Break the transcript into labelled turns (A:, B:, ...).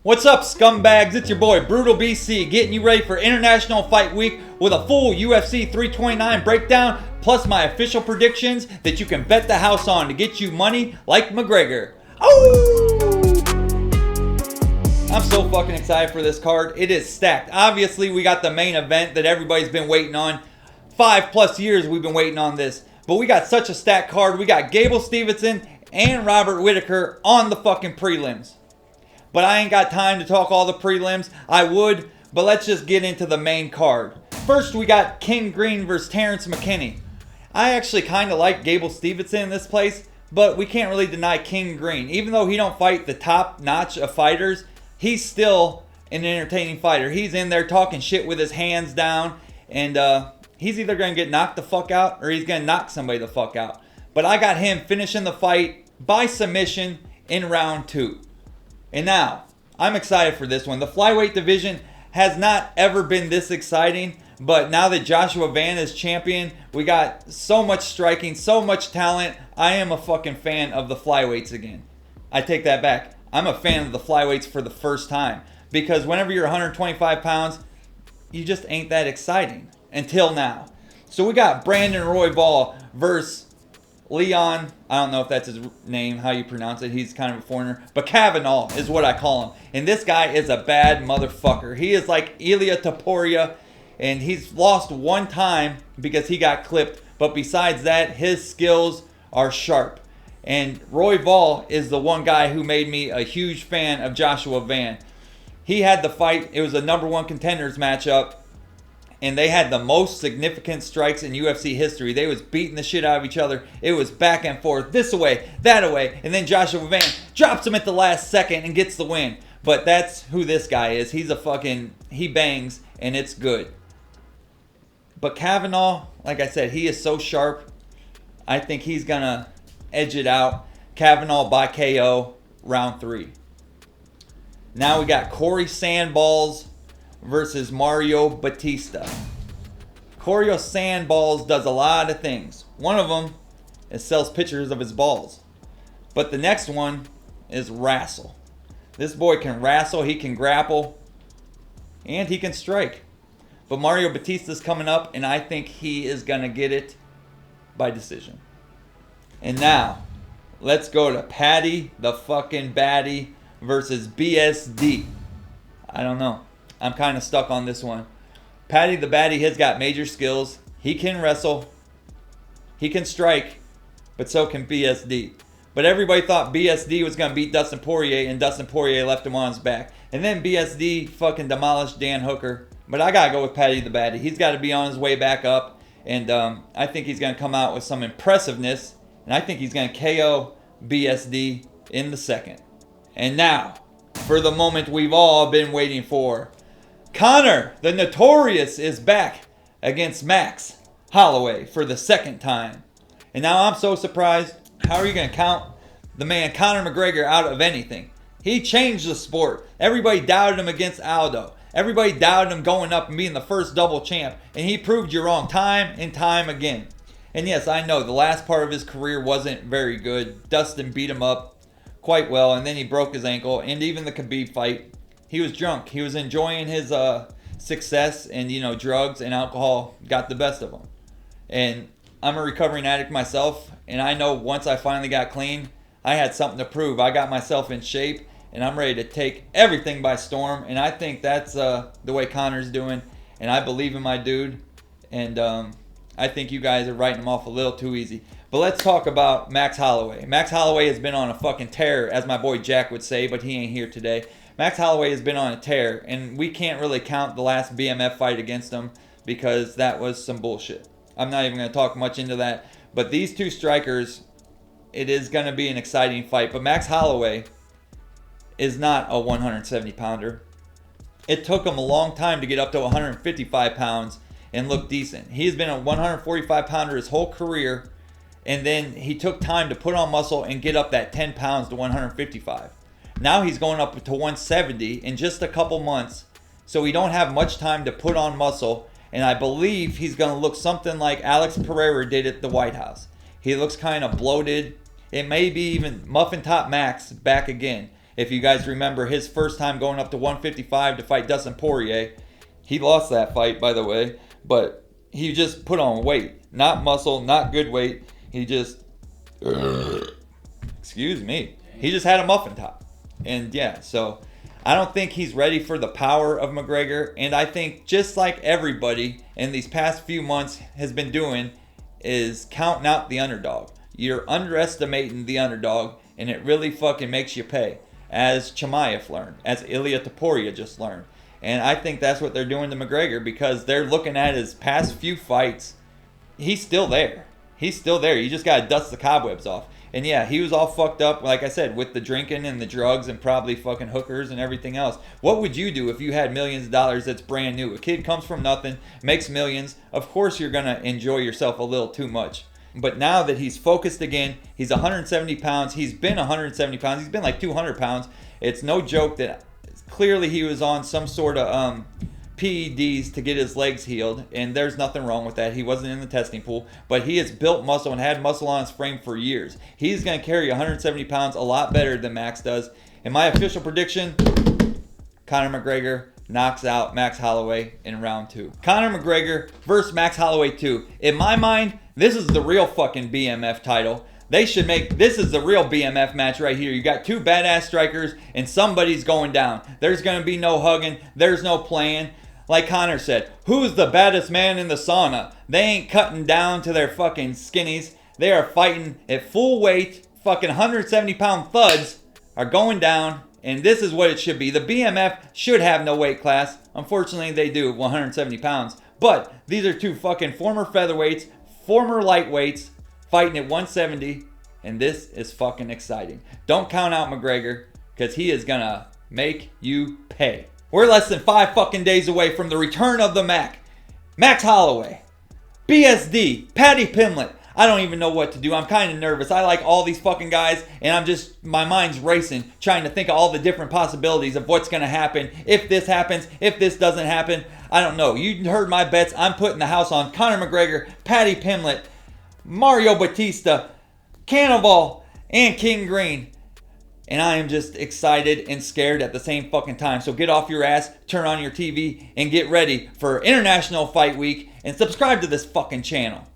A: What's up, scumbags? It's your boy Brutal BC getting you ready for International Fight Week with a full UFC 329 breakdown plus my official predictions that you can bet the house on to get you money like McGregor. Oh! I'm so fucking excited for this card. It is stacked. Obviously, we got the main event that everybody's been waiting on. 5+ years we've been waiting on this. But we got such a stacked card. We got Gable Stevenson and Robert Whittaker on the fucking prelims. But I ain't got time to talk all the prelims. I would, but let's just get into the main card. First, we got King Green versus Terrence McKinney. I actually kind of like Gable Stevenson in this place, but we can't really deny King Green. Even though he don't fight the top notch of fighters, he's still an entertaining fighter. He's in there talking shit with his hands down, and he's either going to get knocked the fuck out or he's going to knock somebody the fuck out. But I got him finishing the fight by submission in round 2. And now, I'm excited for this one. The flyweight division has not ever been this exciting, but now that Joshua Van is champion, we got so much striking, so much talent. I am a fucking fan of the flyweights again. I take that back. I'm a fan of the flyweights for the first time, because whenever you're 125 pounds, you just ain't that exciting until now. So we got Brandon Royval versus Leon, I don't know if that's his name, how you pronounce it. He's kind of a foreigner. But Kavanaugh is what I call him. And this guy is a bad motherfucker. He is like Ilia Topuria. And he's lost one time because he got clipped. But besides that, his skills are sharp. And Royval is the one guy who made me a huge fan of Joshua Van. He had the fight. It was a number 1 contenders matchup. And they had the most significant strikes in UFC history. They was beating the shit out of each other. It was back and forth, this away, that away. And then Joshua Van drops him at the last second and gets the win. But that's who this guy is. He's a fucking, he bangs and it's good. But Kavanaugh, like I said, he is so sharp. I think he's going to edge it out. Kavanaugh by KO, round 3. Now we got Corey Sandballs versus Mario Batista. Corey Sandballs does a lot of things. One of them is sells pictures of his balls. But the next one is wrestle. This boy can wrestle, he can grapple, and he can strike. But Mario Batista's coming up, and I think he is going to get it by decision. And now, let's go to Patty the fucking Batty versus BSD. I don't know. I'm kind of stuck on this one. Patty the Batty has got major skills. He can wrestle. He can strike. But so can BSD. But everybody thought BSD was going to beat Dustin Poirier, and Dustin Poirier left him on his back. And then BSD fucking demolished Dan Hooker. But I got to go with Patty the Batty. He's got to be on his way back up. And I think he's going to come out with some impressiveness. And I think he's going to KO BSD in the second. And now, for the moment we've all been waiting for. Conor, the Notorious, is back against Max Halloway for the second time. And now I'm so surprised. How are you going to count the man Conor McGregor out of anything? He changed the sport. Everybody doubted him against Aldo. Everybody doubted him going up and being the first double champ. And he proved you wrong time and time again. And yes, I know the last part of his career wasn't very good. Dustin beat him up quite well, and then he broke his ankle. And even the Khabib fight, he was drunk. He was enjoying his success, and drugs and alcohol got the best of him. And I'm a recovering addict myself, and I know once I finally got clean, I had something to prove. I got myself in shape, and I'm ready to take everything by storm. And I think that's the way Conor's doing, and I believe in my dude. And I think you guys are writing him off a little too easy. But let's talk about Max Halloway. Max Halloway has been on a fucking tear, as my boy Jack would say, but he ain't here today. Max Halloway has been on a tear, and we can't really count the last BMF fight against him because that was some bullshit. I'm not even going to talk much into that. But these two strikers, it is going to be an exciting fight. But Max Halloway is not a 170-pounder. It took him a long time to get up to 155 pounds and look decent. He's been a 145-pounder his whole career, and then he took time to put on muscle and get up that 10 pounds to 155. Now he's going up to 170 in just a couple months, so he don't have much time to put on muscle, and I believe he's going to look something like Alex Pereira did at the White House. He looks kind of bloated. It may be even Muffin Top Max back again. If you guys remember his first time going up to 155 to fight Dustin Poirier, he lost that fight, by the way, but he just put on weight. Not muscle, not good weight. He just, excuse me, he just had a muffin top. And yeah, so I don't think he's ready for the power of McGregor. And I think just like everybody in these past few months has been doing is counting out the underdog. You're underestimating the underdog, and it really fucking makes you pay. As Chimaev learned, as Ilia Topuria just learned. And I think that's what they're doing to McGregor, because they're looking at his past few fights. He's still there. He's still there. You just got to dust the cobwebs off. And yeah, he was all fucked up, like I said, with the drinking and the drugs and probably fucking hookers and everything else. What would you do if you had millions of dollars that's brand new? A kid comes from nothing, makes millions. Of course you're going to enjoy yourself a little too much. But now that he's focused again, he's 170 pounds. He's been 170 pounds. He's been like 200 pounds. It's no joke that clearly he was on some sort of PEDs to get his legs healed, and there's nothing wrong with that. He wasn't in the testing pool, but he has built muscle and had muscle on his frame for years. He's going to carry 170 pounds a lot better than Max does. And my official prediction, Conor McGregor knocks out Max Halloway in round 2. Conor McGregor versus Max Halloway 2. In my mind, this is the real fucking BMF title. They should make, this is the real BMF match right here. You got two badass strikers and somebody's going down. There's going to be no hugging. There's no playing. Like Conor said, who's the baddest man in the sauna? They ain't cutting down to their fucking skinnies. They are fighting at full weight. Fucking 170 pound thuds are going down. And this is what it should be. The BMF should have no weight class. Unfortunately, they do, 170 pounds. But these are two fucking former featherweights, former lightweights, fighting at 170, and this is fucking exciting. Don't count out McGregor, because he is gonna make you pay. We're less than 5 fucking days away from the return of the Max Halloway, BSD, Paddy Pimblett. I don't even know what to do. I'm kind of nervous. I like all these fucking guys, and my mind's racing, trying to think of all the different possibilities of what's gonna happen, if this happens, if this doesn't happen. I don't know. You heard my bets. I'm putting the house on Conor McGregor, Paddy Pimblett, Mario Batista, Cannibal, and King Green. And I am just excited and scared at the same fucking time. So get off your ass, turn on your TV, and get ready for International Fight Week, and subscribe to this fucking channel.